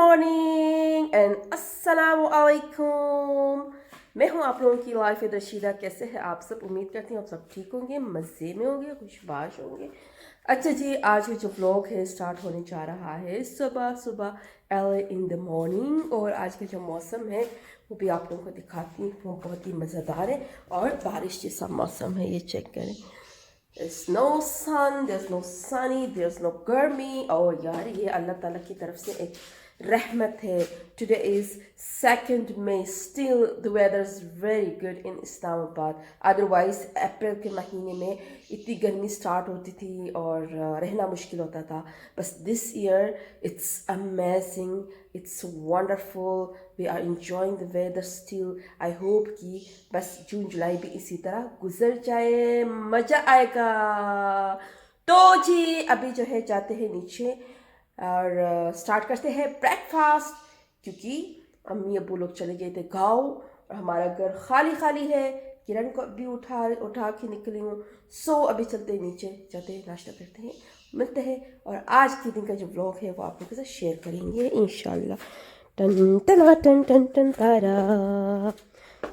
Morning and अस्सलाम वालेकुम। मैं हूं आप लोगों की लाइफ विद रशीदा। कैसे हैं आप सब? उम्मीद करती हूँ आप सब ठीक होंगे, मज़े में होंगे, खुशबाश होंगे। अच्छा जी, आज का जो व्लॉग है स्टार्ट होने जा रहा है सुबह सुबह अर्ली इन द मॉर्निंग। और आज का जो मौसम है वो भी आप लोगों को दिखाती हूँ, वो बहुत ही मज़ेदार है और बारिश जैसा मौसम है। ये चेक करें, there's no sun, there's no sunny, there's no गर्मी। और यार ये अल्लाह ताला की तरफ से एक रहमत है। Today is 2nd May, still the weather is very good in Islamabad. Otherwise April के महीने में इतनी गर्मी स्टार्ट होती थी और रहना मुश्किल होता था। बस this year it's amazing, it's wonderful, we are enjoying the weather still. I hope कि बस जून जुलाई भी इसी तरह गुजर जाए, मज़ा आएगा। तो जी अभी जो है जाते हैं नीचे और स्टार्ट करते हैं ब्रेकफास्ट, क्योंकि अम्मी अब्बू लोग चले गए थे गाँव और हमारा घर खाली खाली है। किरण को भी उठा के निकली हूँ। सो अभी चलते हैं नीचे, जाते हैं नाश्ता करते हैं, मिलते हैं और आज के दिन का जो व्लॉग है वो आप लोगों के साथ शेयर करेंगे इंशाल्लाह। टन टना टन टन टन तारा,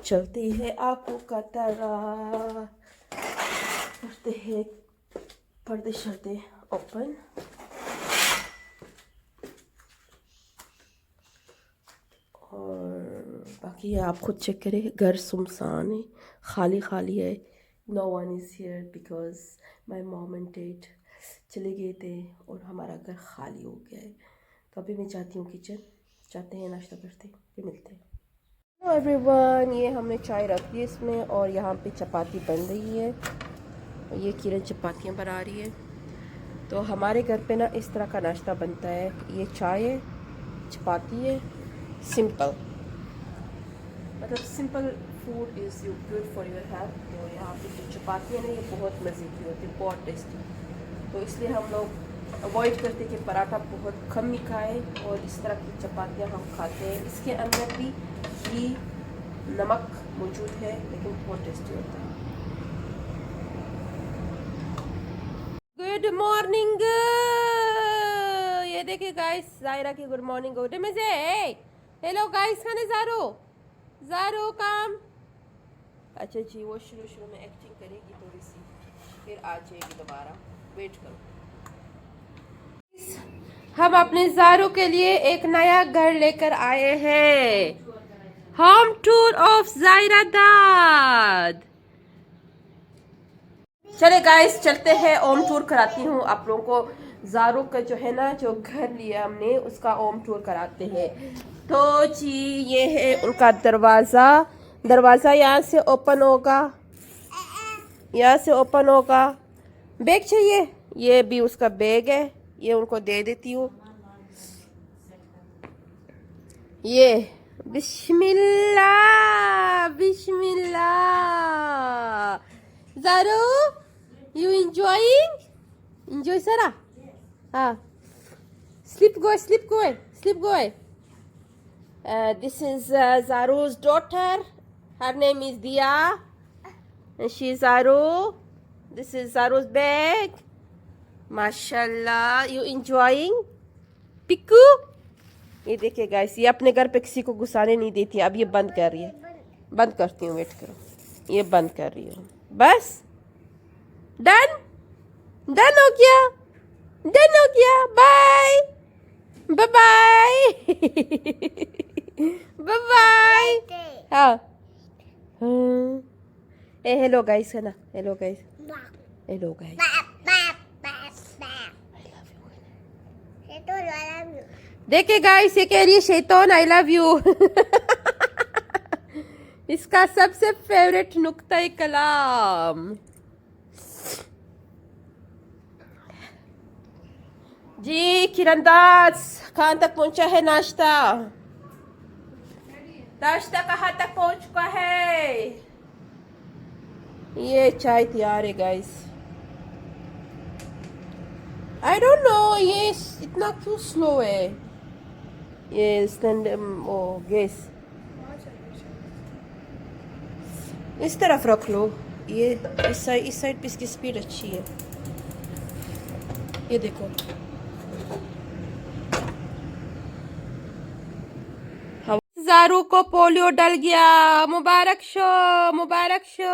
चलती है आंखों का तारा, करते हैं पर्दे शर्दे ओपन। और बाकी आप खुद चेक करें, घर सुनसान है, खाली खाली है। No one is here because my mom and dad चले गए थे और हमारा घर खाली हो गया है। तो अभी मैं जाती हूँ किचन, जाते हैं नाश्ता करते हैं, फिर मिलते हैं। हेलो एवरीवन, ये हमने चाय रख दी इसमें और यहाँ पे चपाती बन रही है। ये किरण चपातियाँ बना रही है। तो हमारे घर पे ना इस तरह का नाश्ता बनता है। ये चाय है, चपाती है, सिंपल, मतलब simple food is you good for your health. तो यहाँ पे जो चपाती है ना ये बहुत मज़े की होती है, बहुत टेस्टी। तो इसलिए हम लोग अवॉइड करते कि पराठा बहुत कम ही खाएँ और इस तरह की चपातियाँ हम खाते हैं। इसके अंदर भी घी नमक मौजूद है लेकिन बहुत टेस्टी होता है। गुड मॉर्निंग, ये देखिए गाइस, जायरा की गुड मॉर्निंग उठे में से। हेलो गाइस, खाने ज़ारो काम। अच्छा जी, वो शुरू में एक्टिंग करेगी थोड़ी सी, फिर आ जाएगी दोबारा, वेट करो। हम अपने ज़ारो के लिए एक नया घर लेकर आए हैं, होम टूर ऑफ जायरा दाद। चले गाइस चलते हैं, होम टूर कराती हूँ आप लोगों को। ज़ारो का जो है ना, जो घर लिया हमने उसका होम टूर कराते हैं। तो जी ये है उनका दरवाज़ा यहाँ से ओपन होगा, यहाँ से ओपन होगा। बैग चाहिए, ये भी उसका बैग है, ये उनको दे देती हूँ। ये बिस्मिल्लाह बिस्मिल्लाह। ज़ारो, you enjoy Sarah? Sleep go. This is Zaru's daughter. Her name is Dia and she is Zaru. This is Zaru's bag. माशाल्लाह, you enjoying? पिक्कू, ये देखिए गाइस, ये अपने घर पे किसी को घुसाने नहीं देती। अब ये बंद कर रही है, बंद करती हूँ, वेट करो, ये बंद कर रही हूँ। बस डन हो गया, बाय बाय बाय। हाँ हेलो गाइस है ना, हेलो गाइस। देखिए गाइस, ये कह रही है शैतान आई लव यू। इसका सबसे फेवरेट नुक्ता कलाम। जी किरंदाज कहाँ तक पहुंचा है नाश्ता? कहाँ तक पहुंच चुका है? ये चाय तैयार है गाइस। आई डोंट नो ये इतना क्यों स्लो है। ये स्टैंड ओ गैस इस तरफ रख लो, ये इस साइड पे इसकी स्पीड अच्छी है। ये देखो, जारू को पोलियो डल गया। मुबारक शो, मुबारक शो।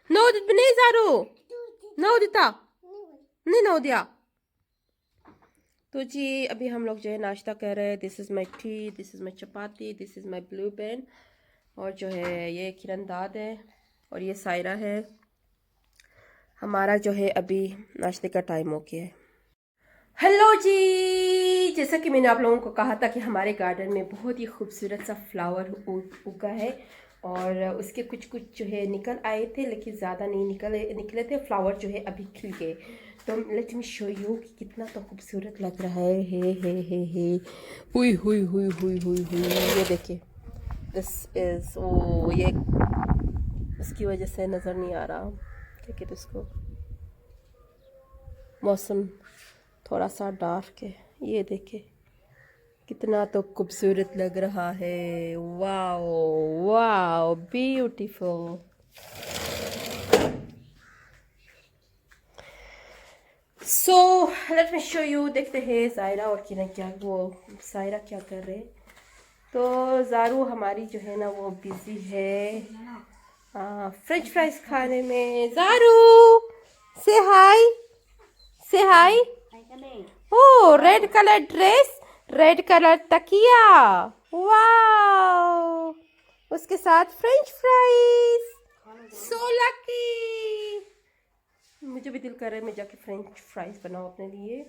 नो नहीं जारू, नो दिता नहीं, नो दिया। तो जी अभी हम लोग जो है नाश्ता कर रहे हैं। This is my tea, this is my chapati, this is my blue pen, और जो है ये किरण दाद है और ये सायरा है। हमारा जो है अभी नाश्ते का टाइम हो गया है। हेलो जी, जैसा कि मैंने आप लोगों को कहा था कि हमारे गार्डन में बहुत ही खूबसूरत सा फ्लावर उगा है और उसके कुछ कुछ जो है निकल आए थे, लेकिन ज़्यादा नहीं निकले थे। फ्लावर जो है अभी खिल गए। तो लेट मी शो यू कि कितना तो खूबसूरत लग रहा है। हे हुई हुई हुई हुई हुई हुई, ये देखिए। दिस इज़, ओ ये उसकी वजह से नज़र नहीं आ रहा, क्या कहते उसको, मौसम थोड़ा सा डार्क है। ये देखिए कितना तो खूबसूरत लग रहा है। Wow wow, beautiful. So let me show you. देखते हैं जायरा और किरण सायरा क्या कर रहे हैं। तो जारू हमारी जो है ना वो बिजी है फ्रेंच फ्राइज खाने में। जारू से हाय, से हाय। ओ red colour dress, red colour तकिया, वाओ, उसके साथ फ्रेंच फ्राइज। So lucky. मुझे भी दिल कर रहा है मैं जाके फ्रेंच फ्राइज बनाऊँ अपने लिए।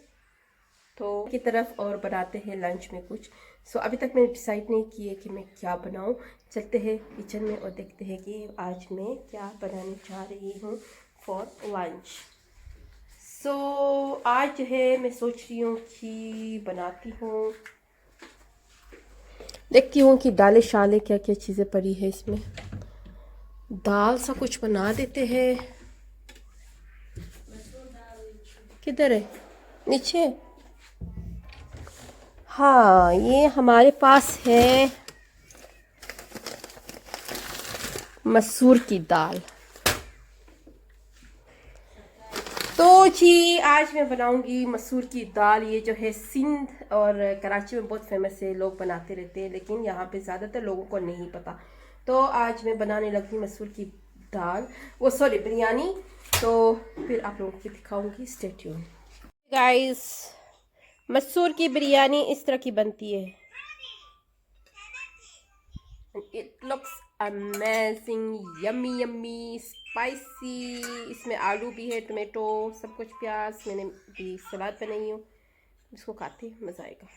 तो की तरफ और बनाते हैं लंच में कुछ। सो अभी तक मैंने डिसाइड नहीं किए कि मैं क्या बनाऊं। चलते हैं किचन में और देखते हैं कि आज मैं क्या बनाने जा रही हूँ फॉर लंच। सो आज जो है मैं सोच रही हूँ कि बनाती हूँ, देखती हूँ कि दालें शाले क्या क्या चीज़ें पड़ी है इसमें। दाल सा कुछ बना देते हैं। किधर है, नीचे। हाँ ये हमारे पास है मसूर की दाल। तो जी आज मैं बनाऊंगी मसूर की दाल। ये जो है सिंध और कराची में बहुत फेमस है, लोग बनाते रहते हैं, लेकिन यहाँ पे ज़्यादातर लोगों को नहीं पता। तो आज मैं बनाने लगी मसूर की दाल, वो सॉरी बिरयानी। तो फिर आप लोगों को दिखाऊंगी, स्टे ट्यून। गाइस, मसूर की बिरयानी इस तरह की बनती है। It looks amazing, yummy yummy, spicy. इसमें आलू भी है, टमाटो, सब कुछ, प्याज। मैंने भी सलाद बनाई हूँ, इसको खाते मज़ा आएगा।